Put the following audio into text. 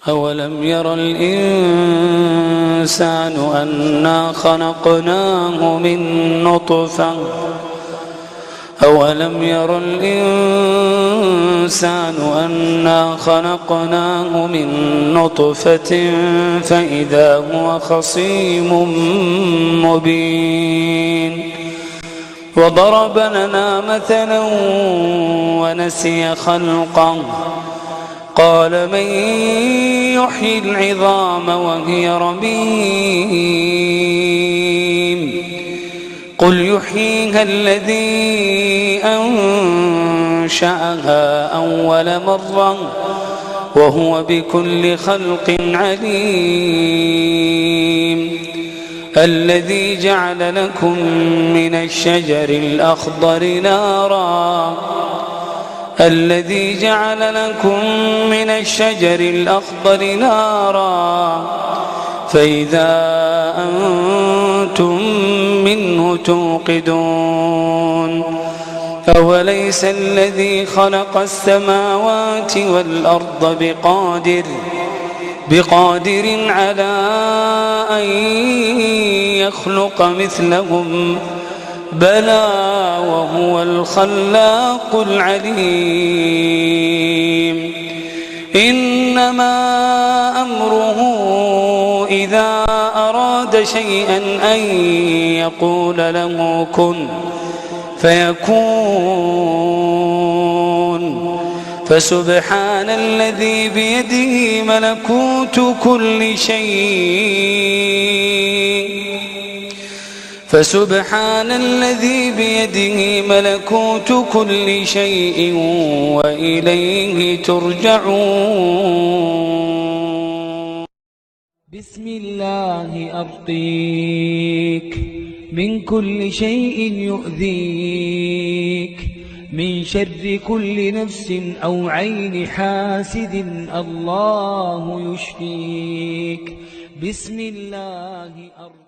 أولم ير الإنسان أنا خلقناه من نطفة أولم ير الإنسان أنا خلقناه من نطفة فإذا هو خصيم مبين وضرب لنا مثلا ونسي خلقه قال من يحيي العظام وهي رميم قل يحييها الذي أنشأها أول مرة وهو بكل خلق عليم الذي جعل لكم من الشجر الأخضر نارا فإذا أنتم منه توقدون أوليس الذي خلق السماوات والأرض بقادر على أن يخلق مثلهم بلى وهو الخلاق العليم إنما أمره إذا أراد شيئا أن يقول له كن فيكون فسبحان الذي بيده ملكوت كل شيء وإليه ترجعون بسم الله أرقيك من كل شيء يؤذيك من شر كل نفس أو عين حاسد الله يشفيك بسم الله أرقيك